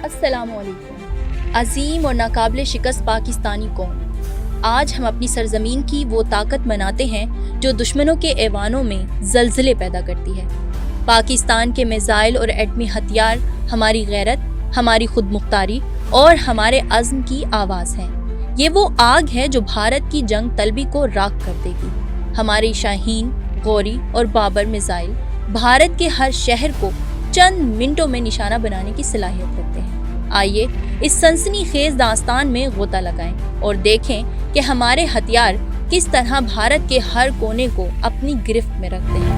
अस्सलाम वालेकुम। अजीम और नाकाबिल शिकस्त पाकिस्तानी कौम, आज हम अपनी सरजमीन की वो ताकत मनाते हैं जो दुश्मनों के ऐवानों में जलजले पैदा करती है। पाकिस्तान के मिसाइल और एटमी हथियार हमारी गैरत, हमारी खुद मुख्तारी और हमारे अज़्म की आवाज़ है। ये वो आग है जो भारत की जंग तलबी को राख कर देगी। हमारी शाहीन, गौरी और बाबर मिसाइल भारत के हर शहर को चंद मिनटों में निशाना बनाने की सलाहियत रखते हैं। आइए इस सनसनीखेज दास्तान में गोता लगाएं और देखें कि हमारे हथियार किस तरह भारत के हर कोने को अपनी गिरफ्त में रखते हैं।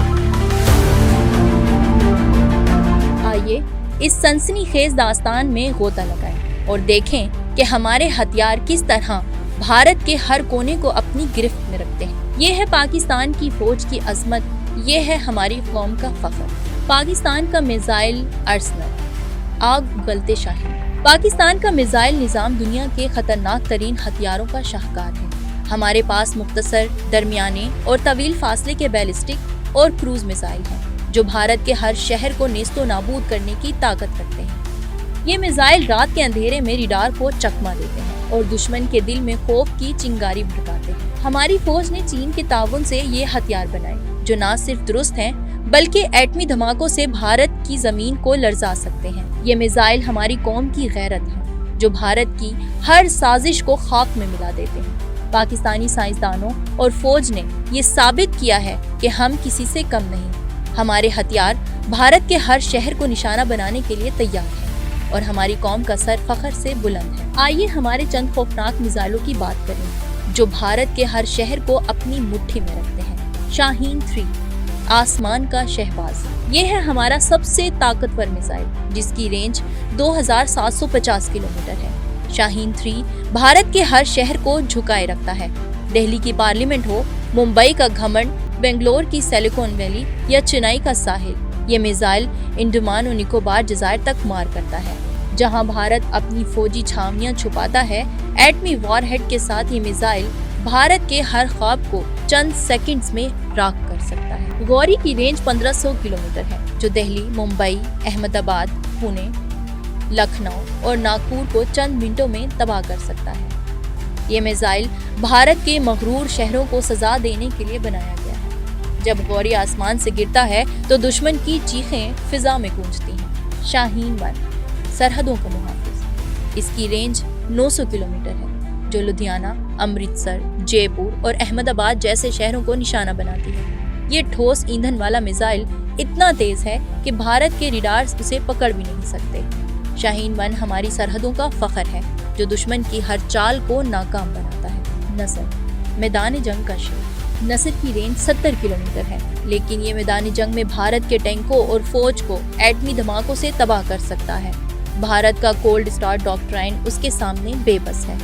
आइए इस सनसनीखेज दास्तान में गोता लगाएं और देखें कि हमारे हथियार किस तरह भारत के हर कोने को अपनी गिरफ्त में रखते हैं। ये है पाकिस्तान की फौज की अजमत, ये है हमारी कौम का फख्र। पाकिस्तान का मिसाइल आर्सेनल, आग उगलते शाहीन। पाकिस्तान का मिसाइल निज़ाम दुनिया के खतरनाक तरीन हथियारों का शाहकार है। हमारे पास मुख्तसर, दरमियाने और तवील फासले के बैलिस्टिक और क्रूज मिसाइल हैं जो भारत के हर शहर को नेस्तो नाबूद करने की ताकत रखते हैं। ये मिसाइल रात के अंधेरे में रडार को चकमा देते हैं और दुश्मन के दिल में खौफ की चिंगारी भड़काते हैं। हमारी फौज ने चीन के ताउन से ये हथियार बनाए जो न सिर्फ दुरुस्त हैं बल्कि एटमी धमाकों से भारत की जमीन को लर्जा सकते हैं। ये मिसाइल हमारी कौम की गैरत है जो भारत की हर साजिश को खाक में मिला देते हैं। पाकिस्तानी साइंसदानों और फौज ने ये साबित किया है कि हम किसी से कम नहीं। हमारे हथियार भारत के हर शहर को निशाना बनाने के लिए तैयार हैं और हमारी कौम का सर फख्र से बुलंद है। आइए हमारे चंद खौफनाक मिसाइलों की बात करें जो भारत के हर शहर को अपनी मुट्ठी में रखते हैं। शाहीन 3, आसमान का शहबाज। ये है हमारा सबसे ताकतवर मिसाइल जिसकी रेंज 2750 किलोमीटर है। शाहीन 3 भारत के हर शहर को झुकाए रखता है। दिल्ली की पार्लियामेंट हो, मुंबई का घमंड, बेंगलोर की सिलिकॉन वैली या चेन्नई का साहिल, ये मिसाइल अंडमान और निकोबार जज़ायर तक मार करता है। जहां भारत अपनी फौजी छावनियां छुपाता है, एटमी वॉरहेड के साथ ये मिसाइल भारत के हर ख्वाब को चंद सेकंड्स में राख कर सकता है। गौरी की रेंज 1500 किलोमीटर है जो दिल्ली, मुंबई, अहमदाबाद, पुणे, लखनऊ और नागपुर को चंद मिनटों में तबाह कर सकता है। ये मिसाइल भारत के मगरूर शहरों को सजा देने के लिए बनाया गया है। जब गौरी आसमान से गिरता है तो दुश्मन की चीखें फिजा में गूंजती हैं। शाहीन 1, सरहदों का मुहाफिज। इसकी रेंज 900 किलोमीटर है जो लुधियाना, अमृतसर, जयपुर और अहमदाबाद जैसे शहरों को निशाना बनाती है। ये ठोस ईंधन वाला मिसाइल इतना तेज है कि भारत के रडार उसे पकड़ भी नहीं सकते। शाहीन 1 हमारी सरहदों का फख्र है जो दुश्मन की हर चाल को नाकाम बनाता है। नसर, मैदान जंग का शेर। नसर की रेंज 70 किलोमीटर है लेकिन ये मैदानी जंग में भारत के टैंकों और फौज को एटमी धमाकों से तबाह कर सकता है। भारत का कोल्ड स्टार डॉक्ट्राइन उसके सामने बेबस है।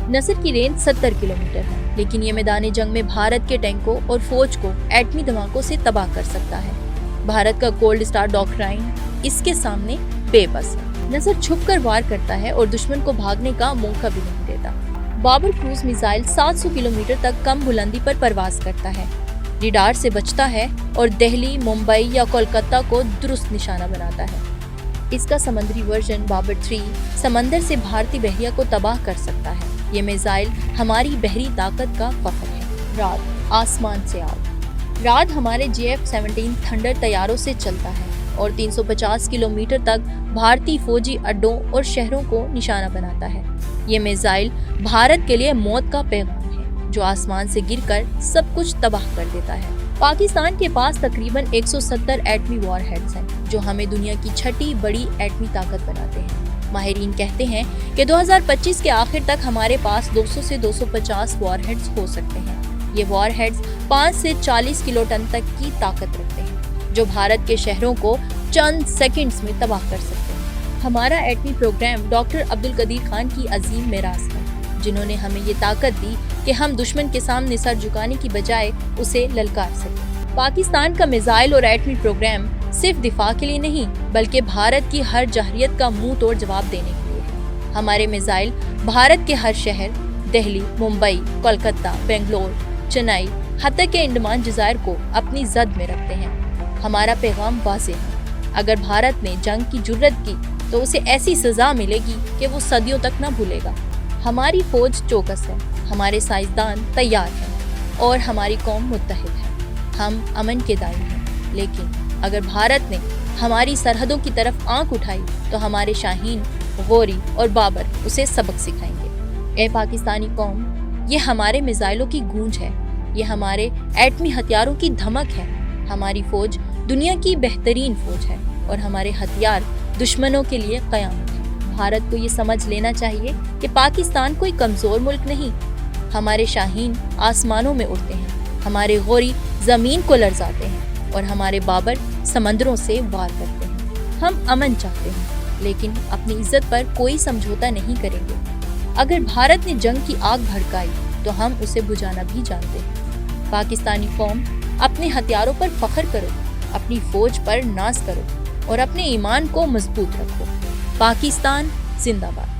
नसर की रेंज 70 किलोमीटर है लेकिन ये मैदानी जंग में भारत के टैंकों और फौज को एटमी धमाकों से तबाह कर सकता है। भारत का कोल्ड स्टार डॉक्ट्राइन इसके सामने बेबस है। नसर छुपकर वार करता है और दुश्मन को भागने का मौका भी नहीं देता। बाबर क्रूज मिसाइल 700 किलोमीटर तक कम बुलंदी पर परवाज करता है, रडार से बचता है और दिल्ली, मुंबई या कोलकाता को दुरुस्त निशाना बनाता है। इसका समुद्री वर्जन बाबर 3 समंदर से भारतीय बहरिया को तबाह कर सकता है। ये मिसाइल हमारी बहरी ताकत का फख्र है। राद, आसमान से आग। राद हमारे JF-17 थंडर तैयारों से चलता है और 350 किलोमीटर तक भारतीय फौजी अड्डों और शहरों को निशाना बनाता है। ये मिसाइल भारत के लिए मौत का पैगाम है जो आसमान से गिरकर सब कुछ तबाह कर देता है। पाकिस्तान के पास तकरीबन 170 एटमी वॉरहेड्स हैं जो हमें दुनिया की छठी बड़ी एटमी ताकत बनाते हैं। माहिरीन कहते हैं कि 2025 के आखिर तक हमारे पास 200 से 250 वॉरहेड्स हो सकते हैं। ये वॉरहेड्स 5 से 40 किलो टन तक की ताकत रखते हैं जो भारत के शहरों को चंद सेकंड्स में तबाह कर सकते हैं। हमारा एटमी प्रोग्राम डॉक्टर अब्दुल कदीर खान की अजीम मिरास है जिन्होंने हमें ये ताकत दी कि हम दुश्मन के सामने सर झुकाने की बजाय उसे ललकार सकें। पाकिस्तान का मिसाइल और एटमी प्रोग्राम सिर्फ दिफा के लिए नहीं बल्कि भारत की हर जहरियत का मुंह तोड़ जवाब देने के लिए है। हमारे मिसाइल भारत के हर शहर, दिल्ली, मुंबई, कोलकाता, बेंगलोर, चेन्नई, हत्ता के अंडमान जज़ायर को अपनी जद में रखते हैं। हमारा पैगाम वाज़ेह है, अगर भारत ने जंग की जुर्रत की تو اسے ایسی سزا ملے گی کہ وہ صدیوں تک نہ بھولے گا۔ ہماری فوج چوکس ہے، ہمارے سائنسدان تیار ہیں اور ہماری قوم متحد ہے۔ ہم امن کے دائی ہیں، لیکن اگر بھارت نے ہماری سرحدوں کی طرف آنکھ اٹھائی تو ہمارے شاہین، غوری اور بابر اسے سبق سکھائیں گے۔ اے پاکستانی قوم، یہ ہمارے میزائلوں کی گونج ہے، یہ ہمارے ایٹمی ہتھیاروں کی دھمک ہے۔ ہماری فوج دنیا کی بہترین فوج ہے اور ہمارے ہتھیار دشمنوں کے لیے قیامت ہے۔ بھارت کو یہ سمجھ لینا چاہیے کہ پاکستان کوئی کمزور ملک نہیں۔ ہمارے شاہین آسمانوں میں اڑتے ہیں، ہمارے غوری زمین کو لرزاتے ہیں اور ہمارے بابر سمندروں سے وار کرتے ہیں۔ ہم امن چاہتے ہیں، لیکن اپنی عزت پر کوئی سمجھوتا نہیں کریں گے۔ اگر بھارت نے جنگ کی آگ بھڑکائی تو ہم اسے بجھانا بھی جانتے ہیں۔ پاکستانی قوم، اپنے ہتھیاروں پر فخر کرو، اپنی فوج پر ناز کرو اور اپنے ایمان کو مضبوط رکھو۔ پاکستان زندہ باد۔